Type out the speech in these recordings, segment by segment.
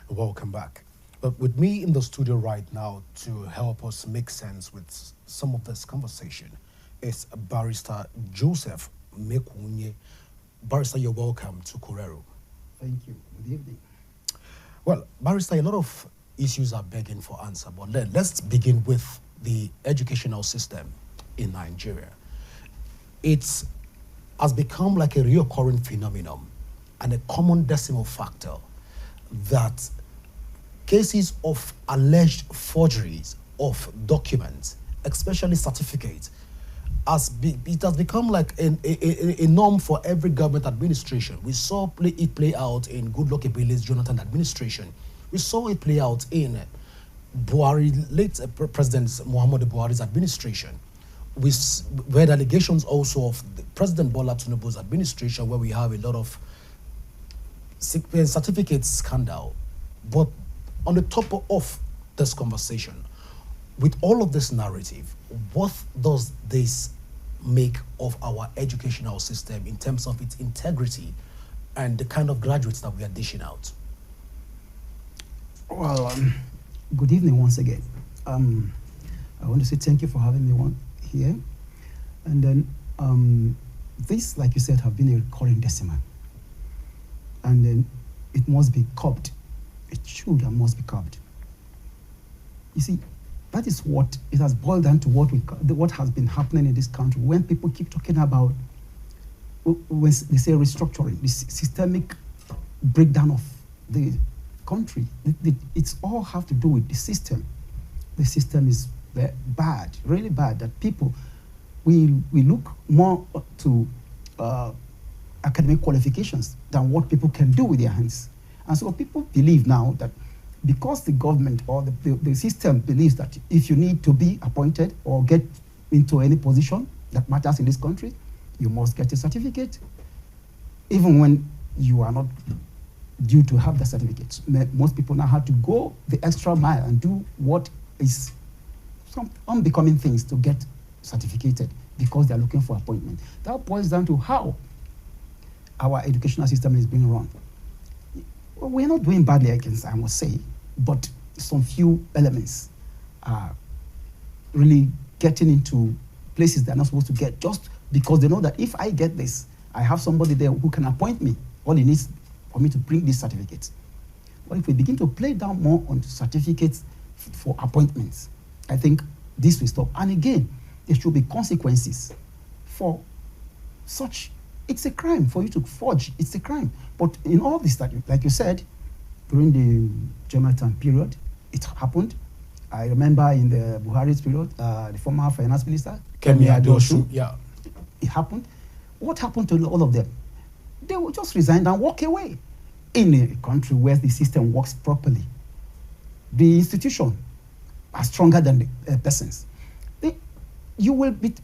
Welcome back. But with me in the studio right now to help us make sense with some of this conversation is Barrister Joseph MEKWUNYE. Barrister, you're welcome to Korero. Thank you. Good evening. Well, Barrister, a lot of issues are begging for answer, but let's begin with the educational system in Nigeria. It has become like a reoccurring phenomenon and a common decimal factor that cases of alleged forgeries of documents, especially certificates, it has become like a norm for every government administration. We saw it play out in Goodluck Ebele's Jonathan administration. We saw it play out in late President Muhammadu Buhari's administration. We read allegations also of President Bola Tinubu's administration, where we have a lot of certificate scandal. But on the top of this conversation, with all of this narrative, what does this make of our educational system in terms of its integrity and the kind of graduates that we are dishing out? Well, good evening once again. I want to say thank you for having me here. And then this, like you said, have been a recurring decimal. And then it must be curbed. It should and must be curbed. You see, that is what it has boiled down to what has been happening in this country. When people keep talking about, when they say restructuring, the systemic breakdown of the country, it's all have to do with the system. The system is bad, really bad, that people, we look more to academic qualifications than what people can do with their hands. And so people believe now that because the government or the system believes that if you need to be appointed or get into any position that matters in this country, you must get a certificate, even when you are not due to have the certificate. Most people now have to go the extra mile and do what is some unbecoming things to get certificated because they're looking for appointment. That boils down to how our educational system is being run. We're not doing badly, I must say, but some few elements are really getting into places they're not supposed to get just because they know that if I get this, I have somebody there who can appoint me. All he needs for me to bring this certificate. But if we begin to play down more on certificates for appointments, I think this will stop. And again, there should be consequences for such. It's a crime for you to forge. It's a crime. But in all this, like you said, during the Jonathan period, it happened. I remember in the Buhari's period, the former finance minister, Kemi Adeosun, yeah, it happened. What happened to all of them? They will just resign and walk away. In a country where the system works properly, the institution are stronger than the persons. You will be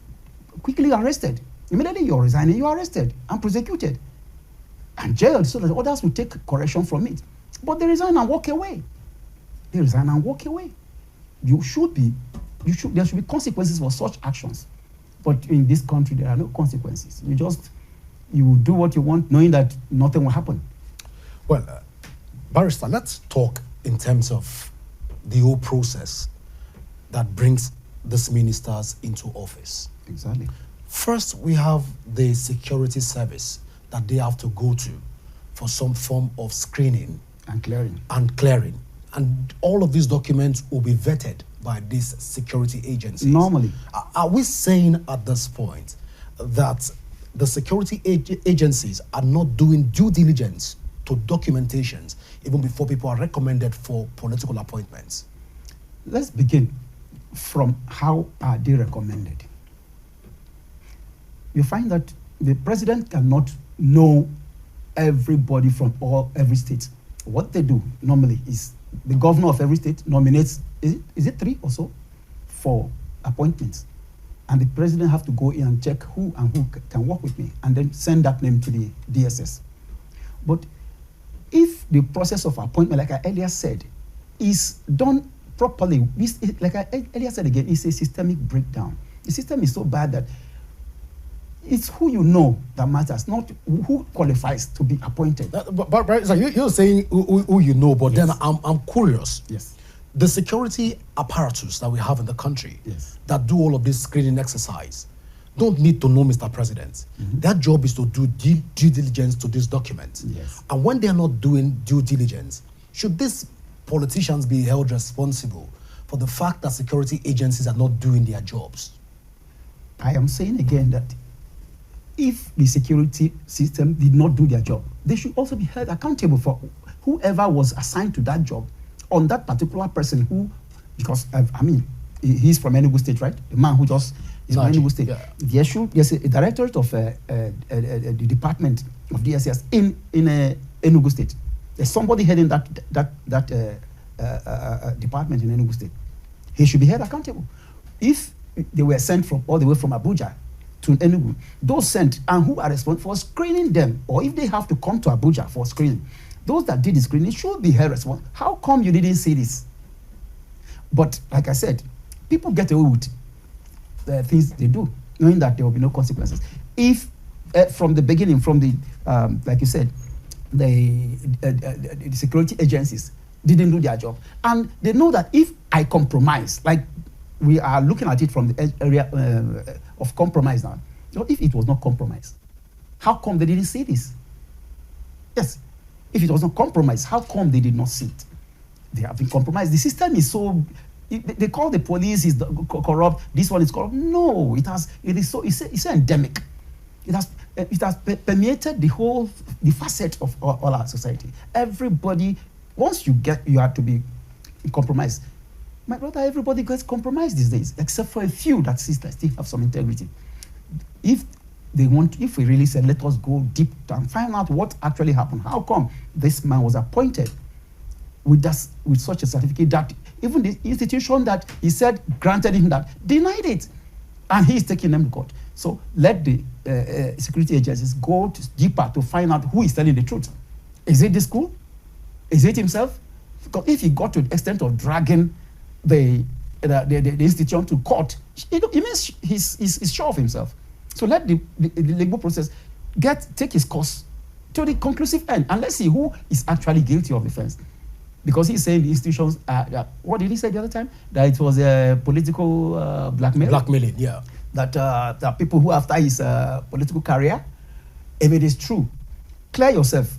quickly arrested. Immediately you're resigning, you're arrested and prosecuted and jailed so that others will take correction from it. But they resign and walk away. They resign and walk away. There should be consequences for such actions. But in this country, there are no consequences. You do what you want, knowing that nothing will happen. Well, Barrister, let's talk in terms of the whole process that brings these ministers into office. Exactly. First, we have the security service that they have to go to for some form of screening and clearing. And all of these documents will be vetted by these security agencies. Normally. Are we saying at this point that the security agencies are not doing due diligence to documentations even before people are recommended for political appointments? Let's begin from how are they recommended. You find that the president cannot know everybody from every state. What they do normally is the governor of every state nominates, is it 3 or so, for appointments. And the president have to go in and check who can work with me and then send that name to the DSS. But if the process of appointment, like I earlier said, is done properly, like I earlier said again, it's a systemic breakdown. The system is so bad that It's who you know that matters, not who qualifies to be appointed. But so you're saying who you know, but Yes. then I'm curious. Yes. The security apparatus that we have in the country Yes. that do all of this screening exercise don't need to know Mr. President. Their job is to do due diligence to this document. Yes. And when they're not doing due diligence, should these politicians be held responsible for the fact that security agencies are not doing their jobs? I am saying again that if the security system did not do their job, they should also be held accountable for whoever was assigned to that job on that particular person who, because I mean, he's from Enugu State, right? The man who just is from Enugu State. Yeah. There's a directorate of the department of DSS in Enugu State. There's somebody heading that department in Enugu State. He should be held accountable. If they were sent from all the way from Abuja to Enugu, those sent and who are responsible for screening them, or if they have to come to Abuja for screening, those that did the screening should be held responsible. How come you didn't see this? But like I said, people get away with the things they do, knowing that there will be no consequences. If from the beginning, from the like you said, the security agencies didn't do their job, and they know that if I compromise, like we are looking at it from the area of compromise now. So if it was not compromise, how come they didn't see this? Yes, if it was not compromise, how come they did not see it? They have been compromised. The system is so. They call the police is corrupt. This one is corrupt. No, it is so. It's endemic. It has permeated the facet of all our society. Everybody, once you have to be compromised. My brother, everybody gets compromised these days, except for a few that still have some integrity. If we really said, let us go deep and find out what actually happened. How come this man was appointed with such a certificate that even the institution that he said granted him that denied it, and he is taking them to court. So let the security agencies go deeper to find out who is telling the truth. Is it the school? Is it himself? Because if he got to the extent of dragging the institution to court, it means he's sure of himself. So let the legal process take his course to the conclusive end, and let's see who is actually guilty of the offense. Because he's saying the institutions what did he say the other time? That it was a political blackmail? Blackmailing, yeah. That people who after his political career, if it is true, clear yourself.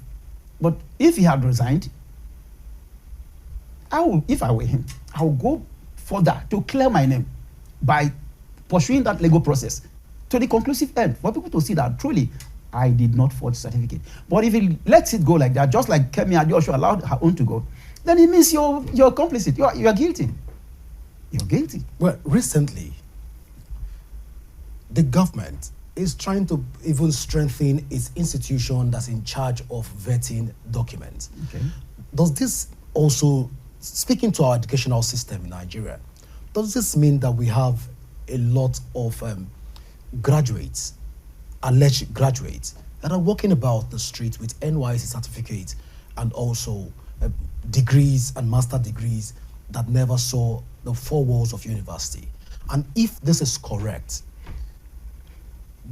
But if he had resigned, if I were him, I would go further to clear my name by pursuing that legal process to the conclusive end for people to see that truly I did not forge certificate. But if he lets it go like that, just like Kemi Adeosun allowed her own to go, then it means you're complicit. You are guilty. You're guilty. Well, recently, the government is trying to even strengthen its institution that's in charge of vetting documents. Okay. Does this also, speaking to our educational system in Nigeria, does this mean that we have a lot of graduates, alleged graduates, that are walking about the street with NYSC certificates and also degrees and master degrees that never saw the four walls of university? And if this is correct,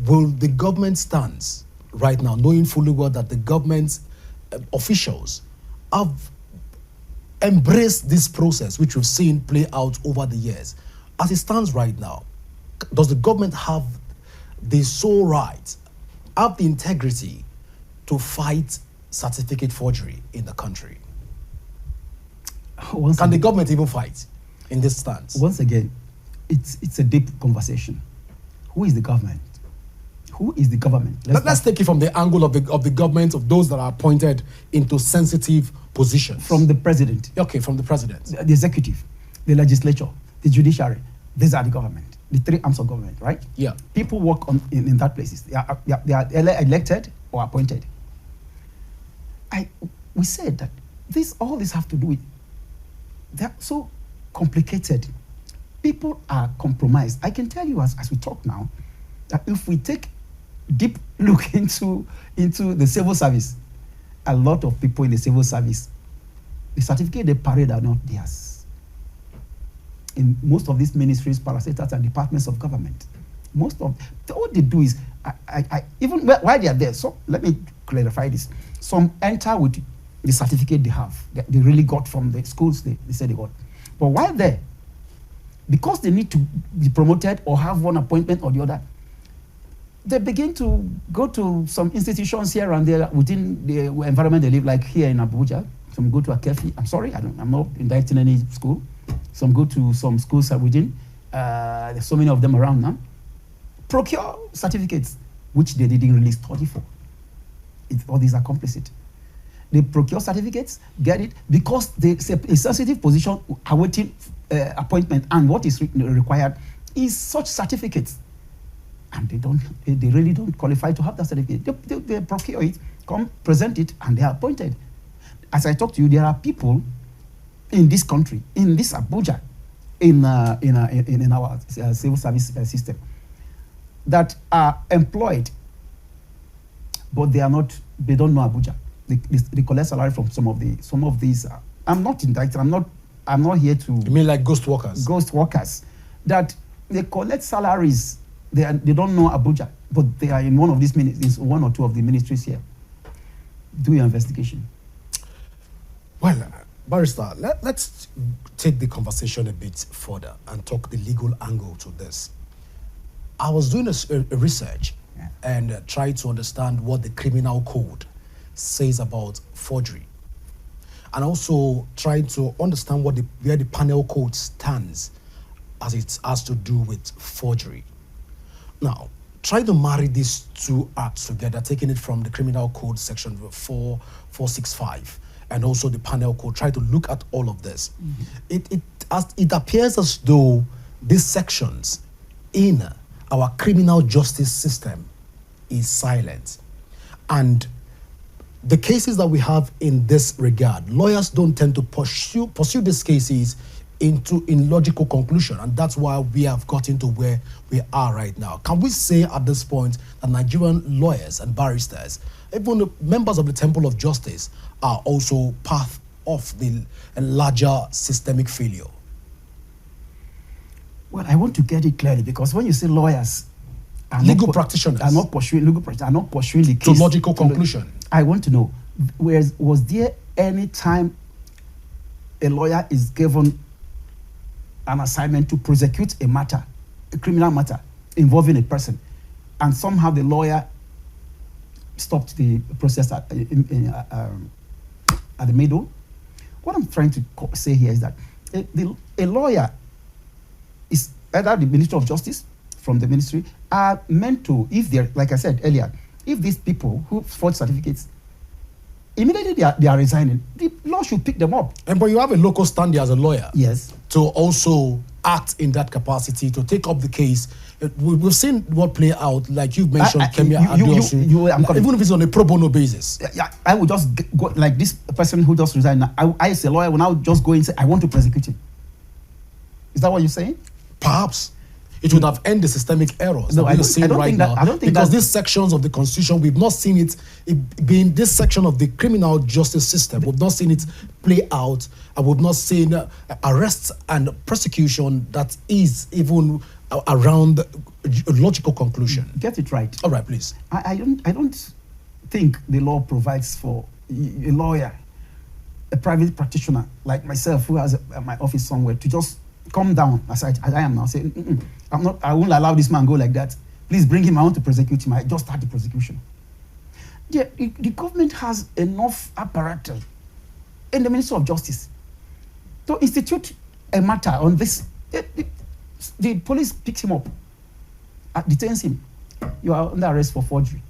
will the government stance right now, knowing fully well that the government officials have embraced this process, which we've seen play out over the years, as it stands right now, does the government have the sole right, have the integrity to fight certificate forgery in the country? Can the government even fight in this stance? Once again, it's a deep conversation. Who is the government? Who is the government? Let's take it from the angle of the government, of those that are appointed into sensitive positions. From the president. Okay, from the president. The executive, the legislature, the judiciary. These are the government, the three arms of government, right? Yeah. People work in that places. They are elected or appointed. We said that all this have to do with, they're so complicated. People are compromised. I can tell you as we talk now, that if we take deep look into the civil service, a lot of people in the civil service, the certificate they parade are not theirs. In most of these ministries, parastatals, and departments of government, all they do is even while they are there, so let me clarify this. Some enter with the certificate they have, they really got from the schools they said they got. But while there, because they need to be promoted or have one appointment or the other, they begin to go to some institutions here and there within the environment they live, like here in Abuja. Some go to Akefi. I'm sorry, I'm not indicting any school. Some go to some schools within. There's so many of them around now. Procure certificates, which they didn't really study for. All these are complicit. They procure certificates, get it, because it's a sensitive position awaiting appointment, and what is required is such certificates. And they really don't qualify to have that certificate. They procure it, come present it, and they are appointed. As I talk to you, there are people in this country, in this Abuja, in our civil service system, that are employed, but they don't know Abuja. They collect salary from some of these. I'm not indicted. I'm not here to. You mean like ghost workers? Ghost workers, that they collect salaries. They don't know Abuja, but they are in one of these ministries, one or two of the ministries here. Do your investigation. Well, Barrister, let's take the conversation a bit further and talk the legal angle to this. I was doing a research and tried to understand what the criminal code says about forgery, and also trying to understand where the penal code stands as it has to do with forgery. Now, try to marry these two acts together, taking it from the criminal code section 465 and also the penal code. Try to look at all of this. It appears as though these sections in our criminal justice system is silent, and the cases that we have in this regard, lawyers don't tend to pursue these cases in logical conclusion, and that's why we have gotten to where we are right now. Can we say at this point that Nigerian lawyers and barristers, even the members of the Temple of Justice, are also part of the larger systemic failure? Well, I want to get it clearly, because when you say lawyers, legal practitioners are not pursuing the case to logical conclusion, I want to know, was there any time a lawyer is given an assignment to prosecute a criminal matter involving a person, and somehow the lawyer stopped the process at the middle? What I'm trying to say here is that a lawyer is either the Minister of Justice from the ministry are meant to, if they're, like I said earlier, if these people who forge certificates, immediately they are resigning, the law should pick them up. But you have a local standing as a lawyer. Yes. To also act in that capacity, to take up the case. We've seen what play out, like you've mentioned, Kemia Adeosun, even if it's on a pro bono basis. Yeah, I would just go, like this person who just resigned, I as a lawyer will now just go and say, I want to prosecute him. Is that what you're saying? Perhaps. It would have ended the systemic errors no, that we're seeing right now. I don't think because these sections of the Constitution, we've not seen it being this section of the criminal justice system. We've not seen it play out, and we've not seen arrests and prosecution that is even around a logical conclusion. Get it right. All right, please. I don't think the law provides for a lawyer, a private practitioner like myself who has my office somewhere, to just come down as I am now, say, I won't allow this man go like that. Please bring him, I want to prosecute him. I just start the prosecution. Yeah, the government has enough apparatus in the Ministry of Justice to institute a matter on this. The police picks him up, detains him. You are under arrest for forgery.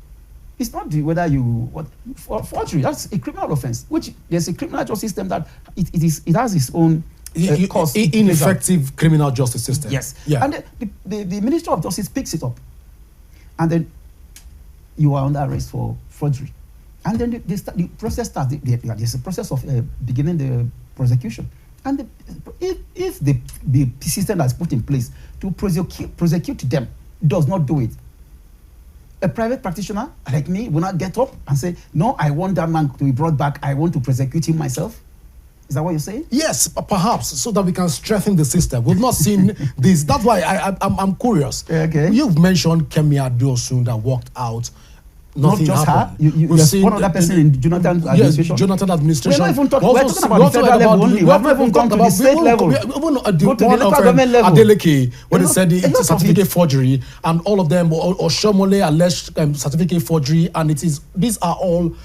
It's not for forgery. That's a criminal offense, which there's a criminal justice system that it has its own cost. Ineffective criminal justice system. Yes. Yeah. And the Ministry of Justice picks it up, and then you are under arrest for forgery. And then the process starts. There's a process of beginning the prosecution. And if the system that's put in place to prosecute them does not do it, a private practitioner like me will not get up and say, no, I want that man to be brought back. I want to prosecute him myself. Is that what you're saying? Yes, perhaps, so that we can strengthen the system. We've not seen this. That's why I'm curious. Okay. You've mentioned Kemi Adeosun that walked out. Nothing not just happened. her. There's one other person in Jonathan's administration. Yes, Jonathan administration. We're not even talking. We're talking about the federal level only. We're not even gone to the state level. Even Go to the local government level. Adeleke, when they said it's certificate forgery, and all of them, or Shomole alleged certificate forgery, and these are all.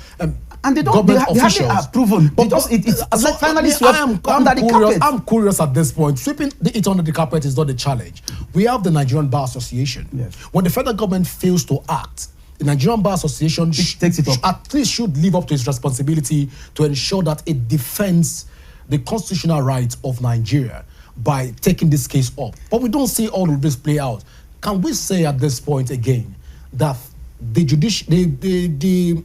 And they officials. Have proven. But it's like finally swept under the carpet. I'm curious at this point. Sweeping it under the carpet is not the challenge. We have the Nigerian Bar Association. Yes. When the federal government fails to act, the Nigerian Bar Association takes it up. At least should live up to its responsibility to ensure that it defends the constitutional rights of Nigeria by taking this case up. But we don't see all of this play out. Can we say at this point again that the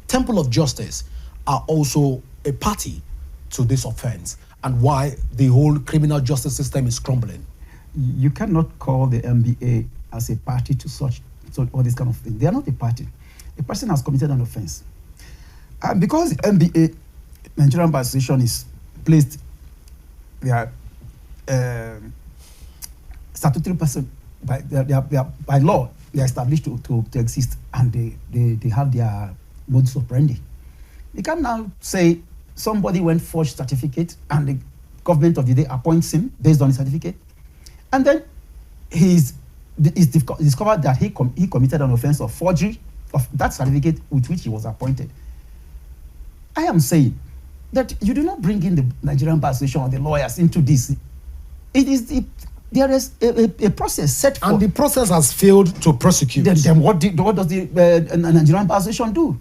Temple of Justice are also a party to this offense, and why the whole criminal justice system is crumbling? You cannot call the NBA as a party to all this kind of thing. They are not a party. A person has committed an offense. And because the NBA, Nigerian Bar Association, is placed, they are statutory person, by law, they are established to exist, and they have their modus operandi. You can now say somebody went forged certificate and the government of the day appoints him based on the certificate, and then it's discovered that he committed an offense of forgery of that certificate with which he was appointed. I am saying that you do not bring in the Nigerian Bar Association or the lawyers into this. There is a process set for, and the process has failed to prosecute. Then what does the Nigerian Bar Association do?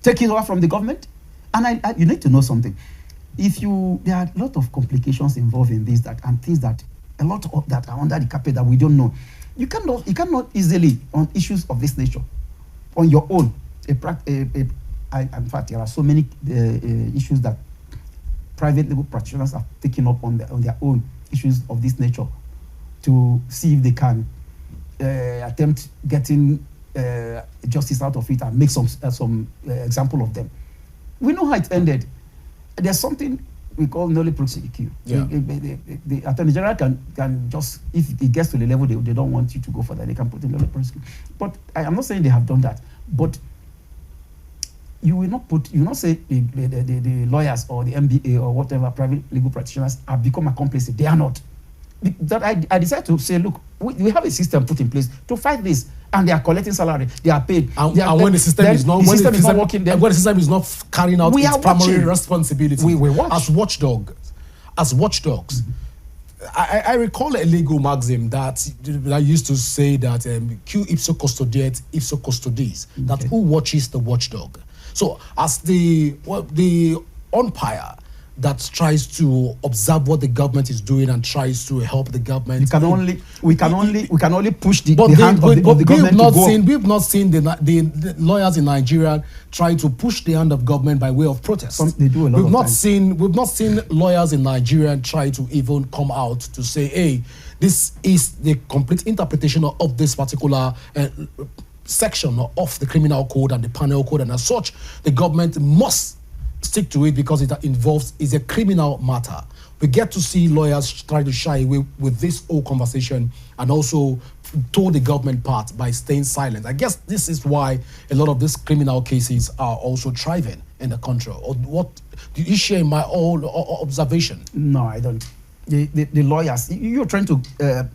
Take it over from the government? And you need to know something. There are a lot of complications involved in this, and things that a lot of that are under the carpet that we don't know. You cannot easily, on issues of this nature, on your own. In fact, there are so many issues that private legal practitioners have taken up on their own, issues of this nature, to see if they can attempt getting justice out of it and make some example of them. We know how it ended. There's something we call nolle prosequi. Yeah. The Attorney General can just, if it gets to the level they don't want you to go for that, they can put in nolle prosequi. But I'm not saying they have done that. But you will not say the lawyers or the MBA or whatever private legal practitioners have become accomplices. They are not. That I decided to say, look, we have a system put in place to fight this, and they are collecting salary, they are paid. And when the system is not working, when the system is not carrying out its primary responsibility, we watch. As watchdogs. Mm-hmm. I recall a legal maxim that used to say that Q ipso custodiet ipso custodis, that who watches the watchdog. So as the umpire that tries to observe what the government is doing and tries to help the government. We can only push the hand of the government to go. We've not seen the lawyers in Nigeria try to push the hand of government by way of protest. They do a lot we've not seen lawyers in Nigeria try to even come out to say, hey, this is the complete interpretation of this particular section of the criminal code and the penal code, and as such, the government must stick to it because it is a criminal matter. We get to see lawyers try to shy away with this whole conversation and also toe the government part by staying silent. I guess this is why a lot of these criminal cases are also thriving in the country. Or what do you share my own observation? No, I don't. The lawyers, you're trying to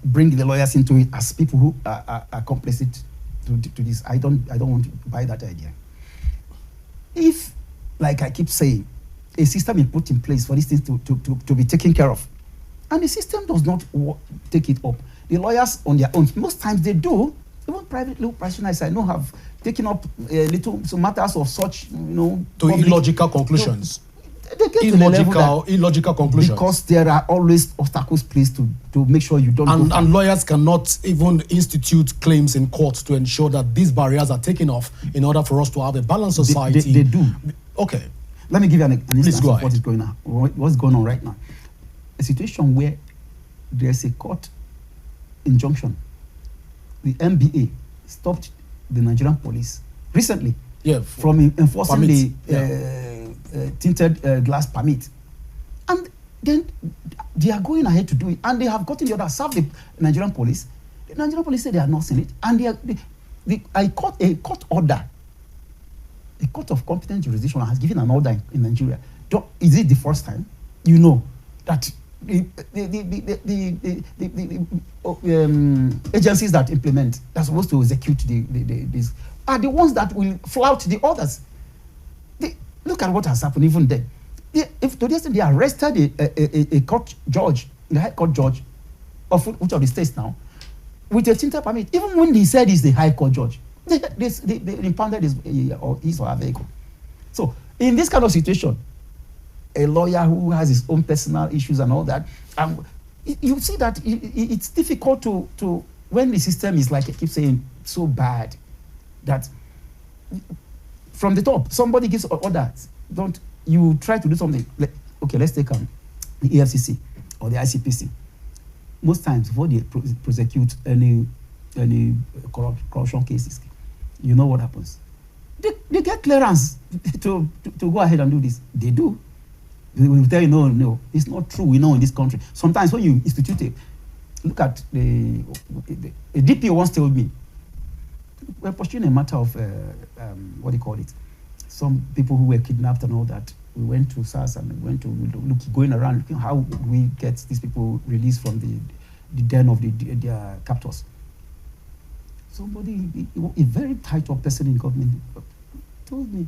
bring the lawyers into it as people who are complicit to this. I don't want to buy that idea. If, like I keep saying, a system is put in place for these things to be taken care of, and the system does not take it up, the lawyers on their own, most times they do. Even private law practitioners I know have taken up some matters of such, to illogical conclusions. They get illogical conclusions, because there are always obstacles placed to make sure you don't. And lawyers cannot even institute claims in court to ensure that these barriers are taken off in order for us to have a balanced society. They do. Okay. Let me give you an instance of what is going on. What's going on right now? A situation where there's a court injunction. The NBA stopped the Nigerian police recently from enforcing the tinted glass permit. And then they are going ahead to do it, and they have gotten the order, serve the Nigerian police. The Nigerian police say they are not seen it, and a court order, a court of competent jurisdiction has given an order in Nigeria. Is it the first time? You know that the agencies that implement, that's supposed to execute this, are the ones that will flout the others. Look at what has happened even then. If today they arrested a court judge, the high court judge of which of the states now, with a tinted permit, even when he said he's the high court judge, they impounded his or her vehicle. So in this kind of situation, a lawyer who has his own personal issues and all that, you see that it's difficult to when the system is, like I keep saying, so bad that from the top somebody gives orders. Don't you try to do something? Okay, let's take the EFCC or the ICPC. Most times before they prosecute any corruption cases, you know what happens? They get clearance to go ahead and do this. They do. They will tell you, no, it's not true. We know in this country. Sometimes when you institute it, look at a DPO once told me, we're pursuing a matter of, what do you call it? Some people who were kidnapped and all that. We went to SARS and went to going around looking how we get these people released from the den of their captors. Somebody, a very tight up person in government, told me,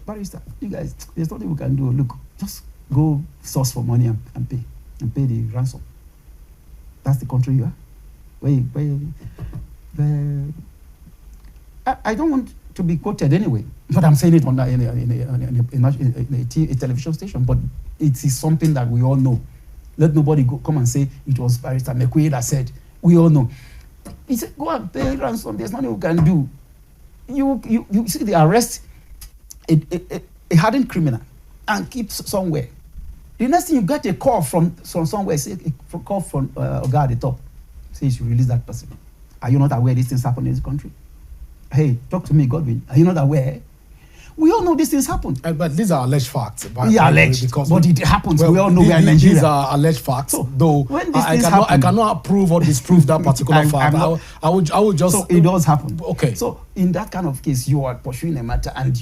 Barrister, you guys, there's nothing we can do. Look, just go source for money and pay the ransom. That's the country you are. I don't want to be quoted anyway, but I'm saying it on a television station. But it is something that we all know. Let nobody come and say it was Barrister MEKWUNYE that said. We all know. He said, go and pay ransom. There's nothing we can do. You see, they arrest a hardened criminal and keep somewhere. The next thing you get a call from somewhere, say a call from a guy at the top, say you should release that person. Are you not aware these things happen in this country? Hey, talk to me, Godwin. Are you not aware? We all know these things happen. But these are alleged facts. Yeah, alleged. But it happens. Well, we all know we are in Nigeria. These are alleged facts. So, though when these things happen, I cannot approve or disprove that particular fact. I would just. So it does happen. Okay. So in that kind of case, you are pursuing a matter, and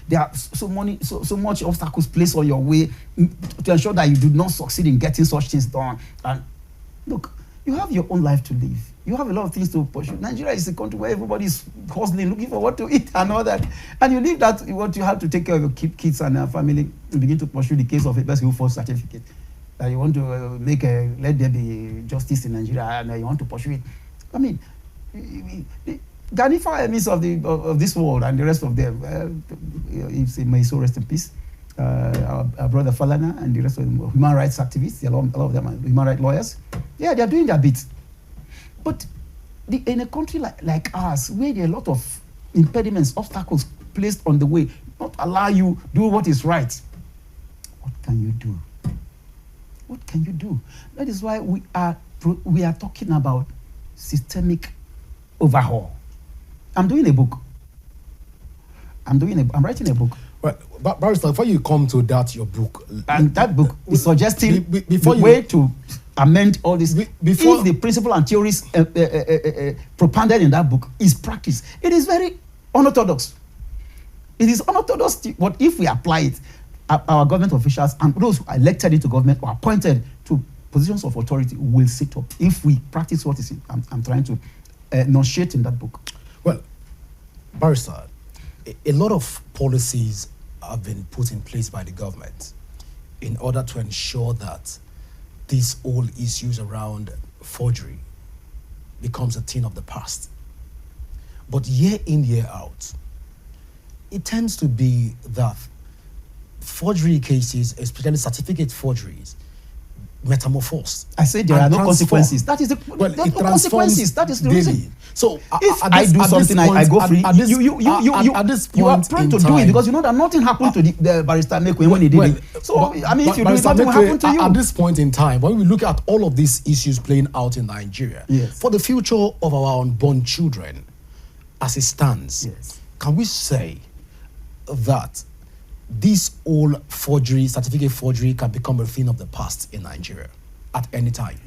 there are so much obstacles placed on your way to ensure that you do not succeed in getting such things done. And look, you have your own life to live. You have a lot of things to pursue. Nigeria is a country where everybody is hustling, looking for what to eat and all that. And you leave that, what you have to take care of your kids and family, and begin to pursue the case of a person who forced certificate. That you want to let there be justice in Nigeria, and you want to pursue it. I mean, the Ghanifa enemies of this world and the rest of them, may so rest in peace. Our brother Falana and the rest of them, human rights activists, a lot of them are human rights lawyers. Yeah, they are doing their bit. But in a country like ours, where there are a lot of impediments, obstacles placed on the way, not allow you do what is right, what can you do? What can you do? That is why we are talking about systemic overhaul. I'm doing a book. I'm writing a book. Well, Barrister, before you come to that, your book, and that book is suggesting the way to amend all this. If the principle and theories propounded in that book is practiced, it is very unorthodox. It is unorthodox, but if we apply it, our government officials and those who are elected into government or appointed to positions of authority will sit up. If we practice what I'm trying to enunciate in that book. Well, Barrister, a lot of policies have been put in place by the government in order to ensure that these old issues around forgery becomes a thing of the past. But year in, year out, it tends to be that forgery cases, especially certificate forgeries, metamorphose. I said there are no consequences. That is the consequences. That is the reason. So if I do something, I go free. You are prone to do it because you know that nothing happened to the Barrister MEKWUNYE when he did it. So I mean, if you do it, nothing will happen to you. At this point in time, when we look at all of these issues playing out in Nigeria, yes, for the future of our unborn children, as it stands, yes, can we say that this whole forgery, certificate forgery, can become a thing of the past in Nigeria at any time?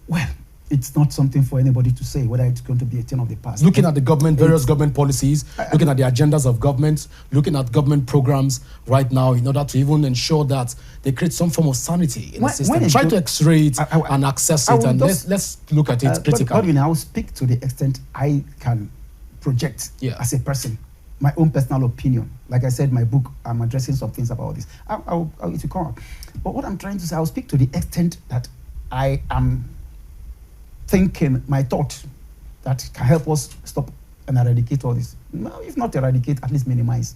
Well, it's not something for anybody to say whether it's going to be a thing of the past. Looking at the government, various government policies, looking at the agendas of government, looking at government programs right now in order to even ensure that they create some form of sanity in the system. Try to x-ray it and access it, and let's look at it critically. But I will speak to the extent I can project as a person, my own personal opinion. Like I said, my book, I'm addressing some things about this. It will come up. But what I'm trying to say, I'll speak to the extent that I am thinking, my thought that can help us stop and eradicate all this. No, if not eradicate, at least minimize.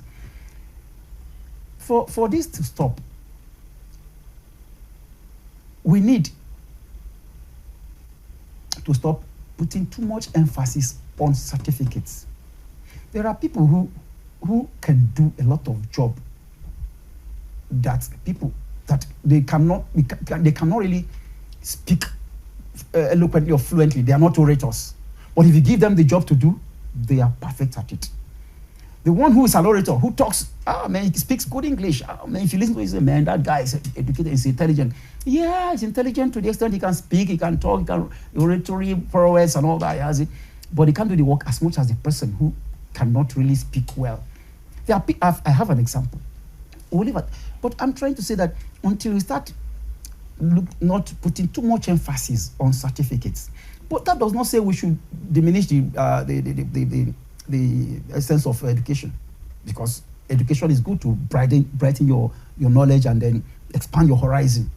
For this to stop, we need to stop putting too much emphasis on certificates. There are people who can do a lot of job that they cannot really speak eloquently or fluently. They are not orators. But if you give them the job to do, they are perfect at it. The one who is an orator, who talks, man, he speaks good English. Man, if you listen to him, you say, man, that guy is educated, he's intelligent. Yeah, he's intelligent to the extent he can speak, he can talk, he can oratory prowess and all that, he has it. But he can't do the work as much as the person who cannot really speak well. I have an example. But I'm trying to say that until we start not putting too much emphasis on certificates, but that does not say we should diminish the essence of education, because education is good to brighten your knowledge and then expand your horizon.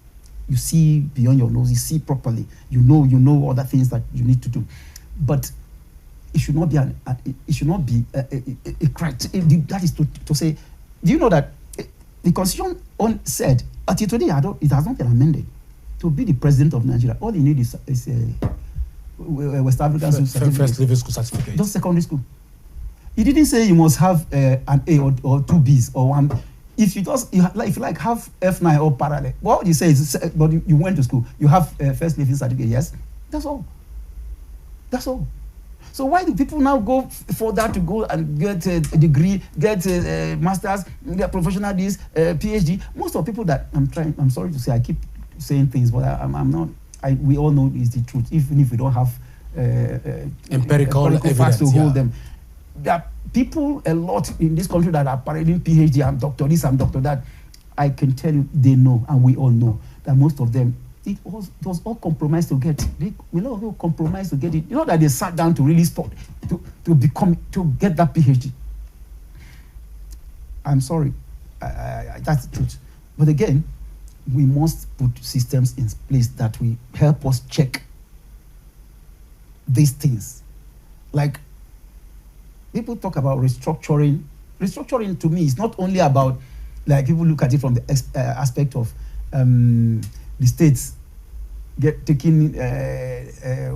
You see beyond your nose, you see properly, you know other things that you need to do, but it should not be a criteria. That is to say, do you know that the Constitution said until today it has not been amended. To be the president of Nigeria, all you need is West African first level school certificate. Just secondary school. He didn't say you must have an A or two Bs or one. If you have F9 or parallel, what you say is, but you went to school, you have first level certificate. Yes, that's all. That's all. So why do people now go for that to go and get a degree, get a master's, get professional this, PhD? Most of the people that I'm sorry to say, I keep saying things, but I'm not. We all know is the truth, even if we don't have empirical facts to hold them. There are people a lot in this country that are parading PhD, I'm doctor this, I'm doctor that. I can tell you, they know, and we all know that most of them, it was all compromised to get. We all compromised to get it. You know that they sat down to really start to get that PhD. I'm sorry, that's the truth. But again, we must put systems in place that will help us check these things. Like, people talk about restructuring. Restructuring to me is not only about, like, people look at it from the aspect of the states taking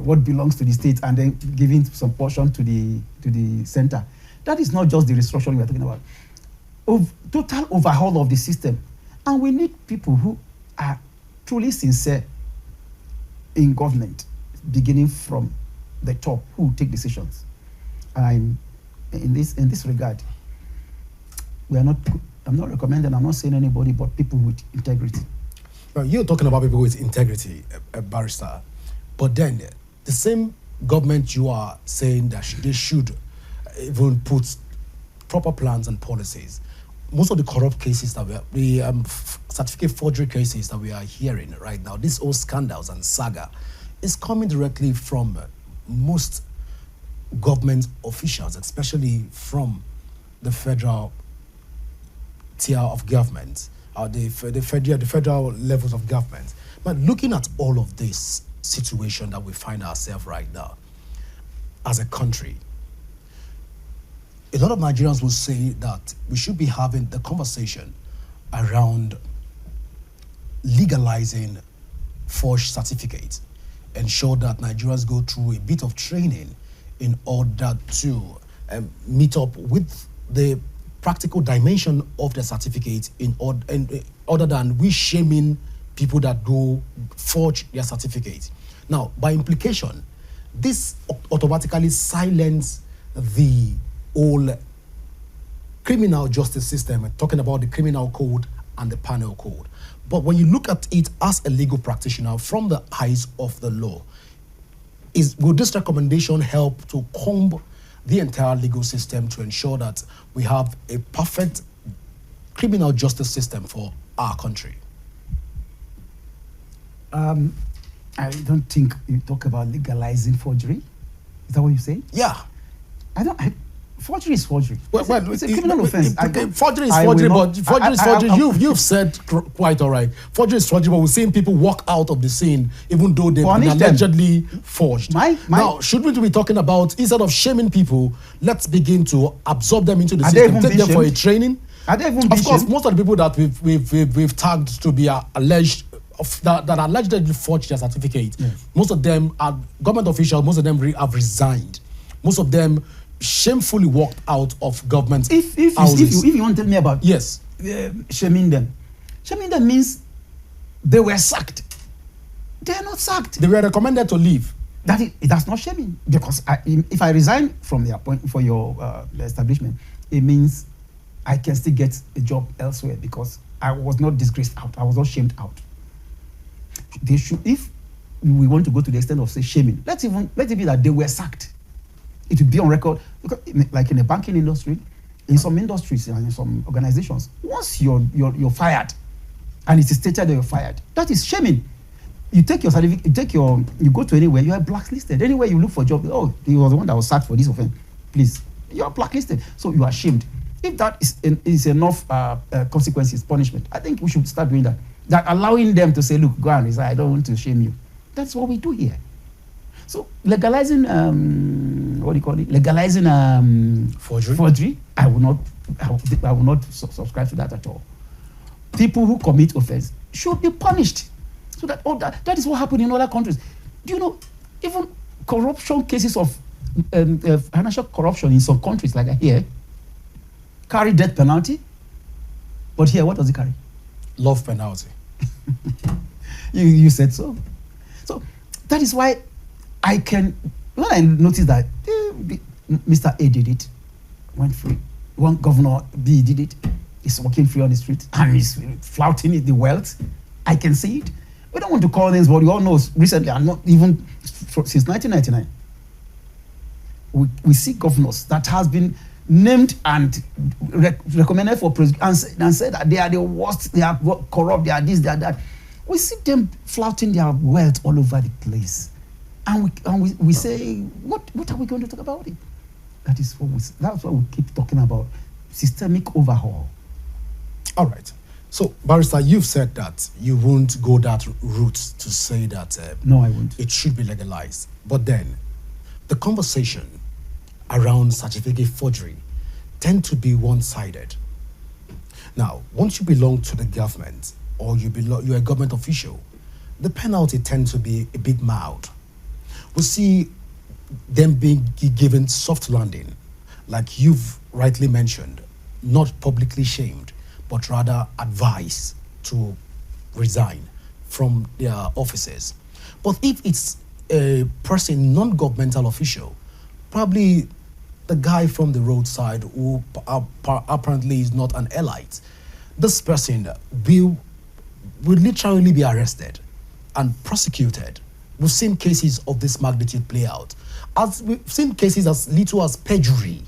what belongs to the state and then giving some portion to the center. That is not just the restructuring we are talking about. Total overhaul of the system. And we need people who are truly sincere in government, beginning from the top, who take decisions. In this regard, I'm not recommending, I'm not saying anybody, but people with integrity. Well, you're talking about people with integrity, barrister, but then the same government you are saying that they should even put proper plans and policies. Most of the corrupt cases that certificate forgery cases that we are hearing right now, these old scandals and SAGA, is coming directly from most government officials, especially from the federal tier of government, or the federal levels of government. But looking at all of this situation that we find ourselves right now as a country, a lot of Nigerians will say that we should be having the conversation around legalizing forged certificates, ensure that Nigerians go through a bit of training in order to meet up with the practical dimension of the certificate other than we shaming people that go forge their certificate. Now, by implication, this automatically silences the whole criminal justice system, we're talking about the criminal code and the penal code. But when you look at it as a legal practitioner from the eyes of the law, will this recommendation help to comb the entire legal system to ensure that we have a perfect criminal justice system for our country? I don't think you talk about legalizing forgery. Is that what you say? Yeah. Forgery is forgery. It's a criminal offense. Forgery is forgery, but forgery is forgery. You've said quite all right. Forgery is forgery, but we're seeing people walk out of the scene even though they've been allegedly forged. Now, shouldn't we be talking about, instead of shaming people, let's begin to absorb them into the system, take them for a training? Are they even Of course, most of the people that we've tagged to be alleged that allegedly forged their certificate, most of them are government officials. Most of them have resigned. Most of them shamefully walked out of government houses. If you want to tell me about shaming them means they were sacked. They are not sacked. They were recommended to leave. That's not shaming, because if I resign from the appointment for your establishment, it means I can still get a job elsewhere because I was not disgraced out. I was not shamed out. They should, if we want to go to the extent of say shaming, let it be that they were sacked. It will be on record, because like in the banking industry, in some industries and in some organizations, once you're fired, and it is stated that you're fired, that is shaming. You take your certificate, you go to anywhere, you are blacklisted. Anywhere you look for a job, oh, he was the one that was sacked for this offense. Please, you are blacklisted, so you are shamed. If that is enough consequences, punishment, I think we should start doing that. That allowing them to say, look, go and resign, I don't want to shame you. That's what we do here. So legalizing, Legalizing forgery. I will not subscribe to that at all. People who commit offense should be punished. So that is what happened in other countries. Do you know, even corruption cases of financial corruption in some countries, like here, carry death penalty. But here, what does it carry? Love penalty. You said so. So that is why when I noticed that Mr. A did it, went free. One Governor B did it, he's walking free on the street and he's flouting the wealth. I can see it. We don't want to call names, but we all know recently, and not even since 1999, we see governors that has been named and recommended for president and said that they are the worst, they are corrupt, they are this, they are that. We see them flouting their wealth all over the place. And we say, what are we going to talk about it? That's what we keep talking about. Systemic overhaul. All right. So, Barrister, you've said that you won't go that route to say that no, I won't. It should be legalized. But then, the conversation around certificate forgery tend to be one-sided. Now, once you belong to the government or you're a government official, the penalty tends to be a bit mild. We see them being given soft landing, like you've rightly mentioned, not publicly shamed, but rather advised to resign from their offices. But if it's a person, non-governmental official, probably the guy from the roadside who apparently is not an elite, this person will literally be arrested and prosecuted. We've seen cases of this magnitude play out. As we've seen cases as little as perjury,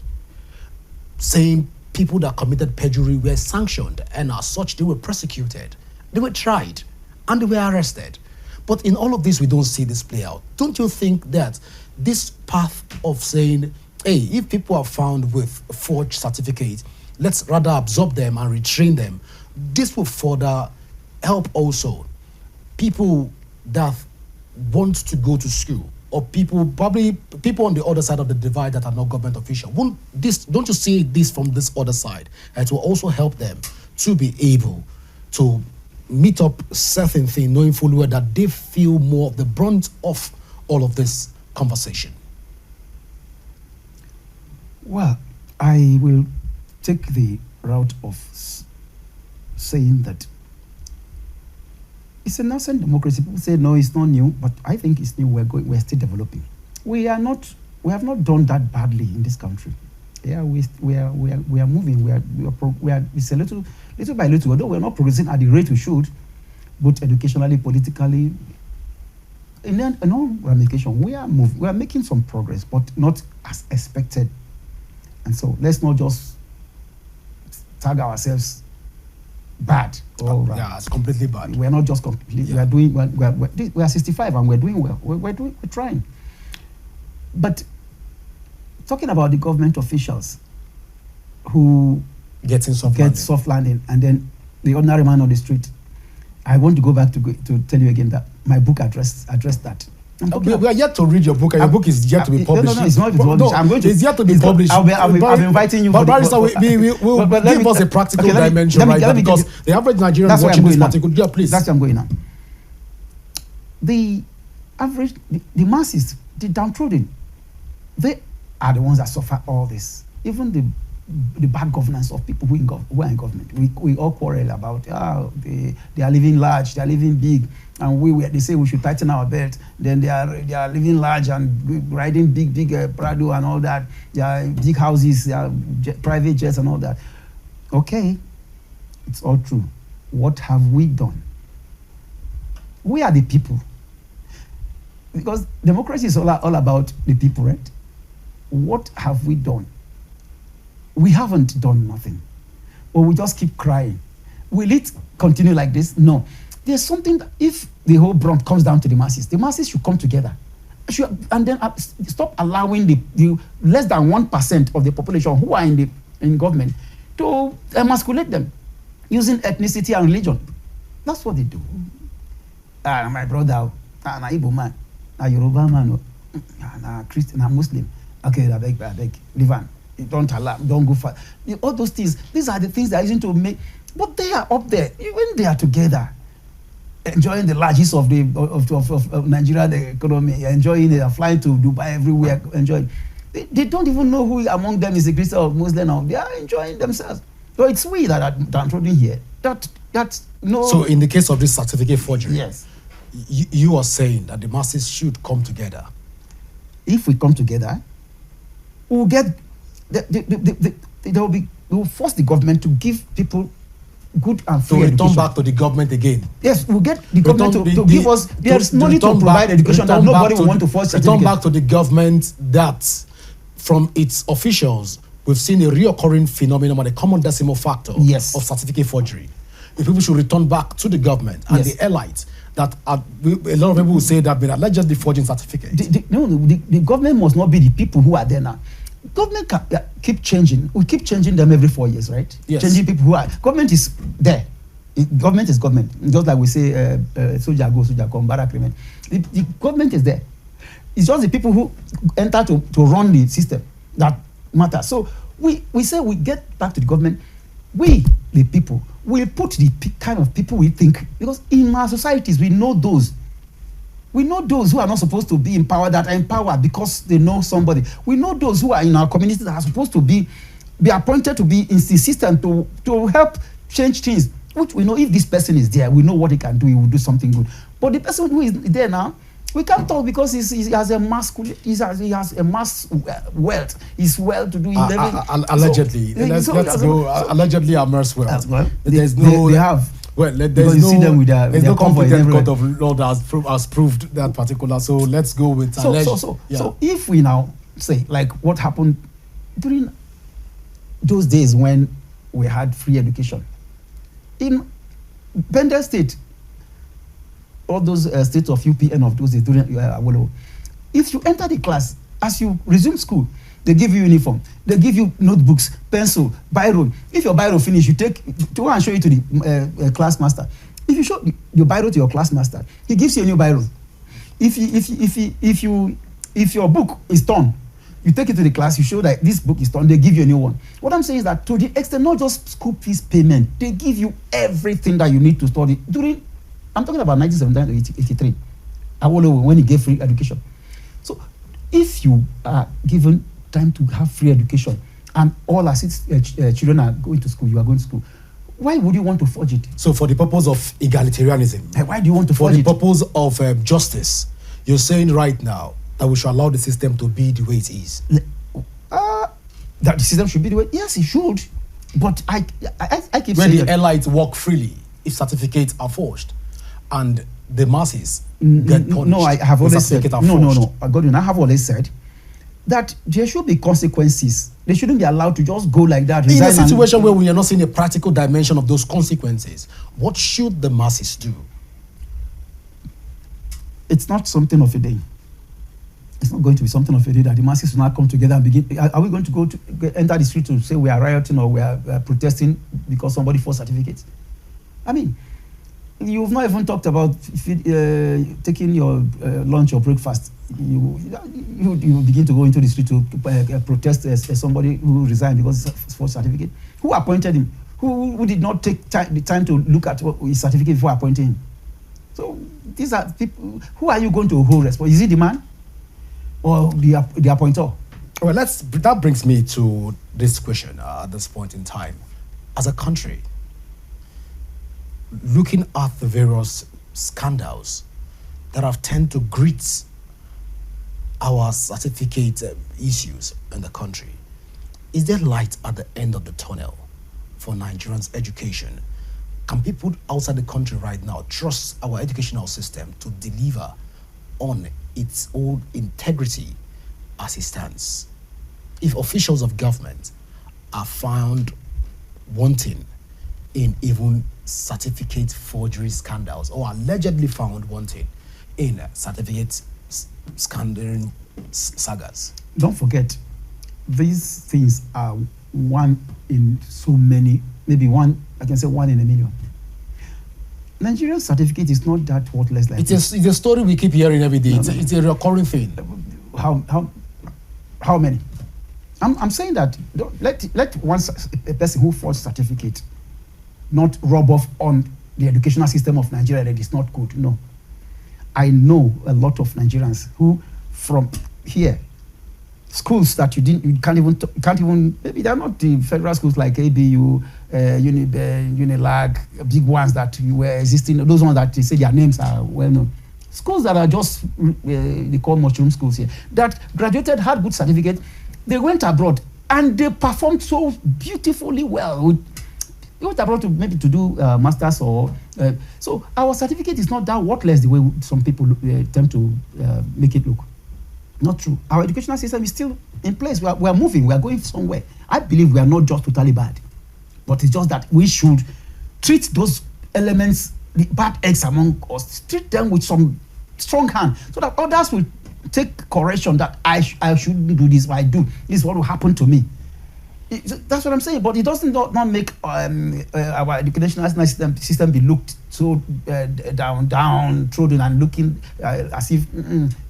saying people that committed perjury were sanctioned, and as such they were prosecuted, they were tried, and they were arrested. But in all of this, we don't see this play out. Don't you think that this path of saying, hey, if people are found with forged certificates, let's rather absorb them and retrain them, this will further help also people that want to go to school, or people on the other side of the divide that are not government official. Don't you see this from this other side? It will also help them to be able to meet up certain things, knowing fully well that they feel more of the brunt of all of this conversation. Well, I will take the route of saying that it's a nascent democracy. People say no, it's not new, but I think it's new. We're still developing. We have not done that badly in this country. Yeah, we are moving. It's a little by little. Although we're not progressing at the rate we should, both educationally, politically, in all ramification, we are moving. We are making some progress, but not as expected. And so let's not just tag ourselves bad. Yeah, it's completely bad. We're not just completely. Yeah. We are 65 and we're doing well. We're trying. But talking about the government officials who get soft landing, and then the ordinary man on the street, I want to go back to tell you again that my book addressed that. We are yet to read your book, and your book is yet to be published. No, it's not published. It's yet to be published. I'm inviting you. But Barrister, we'll give us a practical dimension right now, because the average Nigerian watching this particular. Yeah, please. That's where I'm going now. The average, the masses, the downtrodden, they are the ones that suffer all this. Even the bad governance of people who are in government. We all quarrel about they are living large, they are living big, and they say we should tighten our belt. Then they are living large and riding big Prado and all that. They are big houses, they are private jets and all that. Okay, it's all true. What have we done? We are the people, because democracy is all about the people, right? What have we done? We haven't done nothing, or we just keep crying. Will it continue like this? No. There's something that if the whole brunt comes down to the masses should come together. And then stop allowing the less than 1% of the population who are in government to emasculate them using ethnicity and religion. That's what they do. My brother, an Igbo man, a Yoruba man, a Christian, a Muslim. Okay, I beg, leave on. Don't allow, don't go far. All those things, these are the things that are using to make, but they are up there, even they are together, enjoying the largest of Nigeria, the economy, enjoying it, flying to Dubai everywhere, enjoying. They don't even know who among them is a Christian or Muslim, or they are enjoying themselves. So it's we that are downtrodden here. That's no. So in the case of this certificate forgery, yes, you are saying that the masses should come together. If we come together, we'll get. We will force the government to give people good and free education. To return back to the government again. Yes, we'll get the government to give us. There's money to provide education that nobody will want to force. Return back to the government that, from its officials, we've seen a reoccurring phenomenon and a common decimal factor of certificate forgery. The people should return back to the government and the elites. That a lot of people will say that they're allegedly forging certificates. The government must not be the people who are there now. Government can keep changing. We keep changing them every 4 years, right? Yes. Changing people who are. Government is there. Government is government. Just like we say, soldier go, soldier come, barrack remain. The government is there. It's just the people who enter to run the system that matter. So we say we get back to the government. We, the people, will put the kind of people we think, because in our societies, we know those. We know those who are not supposed to be in power that are in power because they know somebody. We know those who are in our community that are supposed to be appointed to be in the system to help change things. Which we know if this person is there, we know what he can do. He will do something good. But the person who is there now, we can't talk because he has a mass wealth. He's well to do. Allegedly, let's go. Allegedly, amassed wealth. There's no. They have. Well, there's no competent court of law that has proved that particular. So let's go with So if we now say, like what happened during those days when we had free education in Bender State, all those states of UPN of those days during if you enter the class, as you resume school, they give you uniform. They give you notebooks, pencil, biro. If your biro finish, you take to go and show it to the class master. If you show your biro to your class master, he gives you a new biro. If your book is torn, you take it to the class. You show that this book is torn. They give you a new one. What I'm saying is that to the extent, not just school fees payment, they give you everything that you need to study during. I'm talking about 1979 to 83. When he gave free education. So, if you are given time to have free education and all our children are going to school, you are going to school, why would you want to forge it? So for the purpose of egalitarianism, why do you want to forge it? For the purpose of justice, you're saying right now that we should allow the system to be the way it is. that the system should be the way. Yes, it should. But I keep where saying the elites work freely if certificates are forged, and the masses get punished. No, I have if always said certificates are no. forged. Godwin, I have always said that there should be consequences. They shouldn't be allowed to just go like that. In a resign situation where we are not seeing a practical dimension of those consequences, what should the masses do? It's not something of a day. It's not going to be something of a day that the masses will not come together and begin. Are we going to enter the street to say we are rioting or we are protesting because somebody forged certificates? I mean, you've not even talked about taking your lunch or breakfast. You begin to go into the street to protest as somebody who resigned because it's forged certificate. Who appointed him? Who did not take the time to look at his certificate before appointing him? So these are people. Who are you going to hold responsible? Is it the man or the appointer? Well, that brings me to this question at this point in time. As a country, looking at the various scandals that have tended to greet our certificate issues in the country, is there light at the end of the tunnel for Nigerians' education? Can people outside the country right now trust our educational system to deliver on its own integrity as it stands? If officials of government are found wanting in even certificate forgery scandals, or allegedly found wanting in certificate scandering sagas. Don't forget, these things are one in so many, maybe one, I can say 1 in a million. Nigerian certificate is not that worthless like it's a story we keep hearing every day. It's a recurring thing. How many? I'm saying that let a person who forged certificate not rub off on the educational system of Nigeria that is not good. No. I know a lot of Nigerians who from here, schools that you can't even, maybe they're not the federal schools like ABU, Unilag, big ones that were existing, those ones that they say their names are well known. Schools that are just, they call mushroom schools here, that graduated, had good certificate, they went abroad and they performed so beautifully well. They went abroad to maybe to do masters or so our certificate is not that worthless the way some people attempt to make it look. Not true. Our educational system is still in place. We are moving. We are going somewhere. I believe we are not just totally bad, but it's just that we should treat those elements, the bad eggs among us, treat them with some strong hand, so that others will take correction that I shouldn't do this, but I do. This is what will happen to me. That's what I'm saying. But it doesn't not make our educational system be looked so downtrodden and looking as if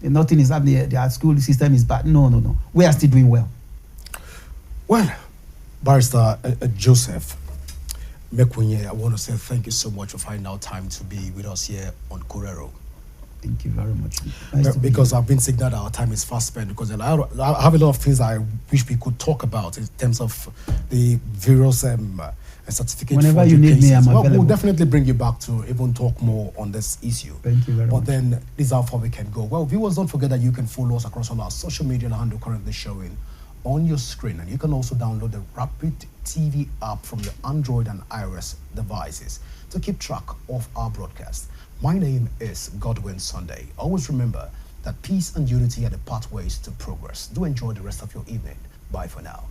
nothing is happening. Their school system is bad. No. We are still doing well. Well, Barrister Joseph MEKWUNYE, I want to say thank you so much for finding out time to be with us here on Korero. Thank you very much. Because I've been signaled our time is fast spent, because I have a lot of things I wish we could talk about in terms of the various certificate. Whenever you need me, I'm available. We'll definitely bring you back to even talk more on this issue. Thank you very much. But then this is how far we can go. Well, viewers, don't forget that you can follow us across all our social media handle currently showing on your screen, and you can also download the Rapid TV app from your Android and iOS devices to keep track of our broadcast. My name is Godwin Sunday. Always remember that peace and unity are the pathways to progress. Do enjoy the rest of your evening. Bye for now.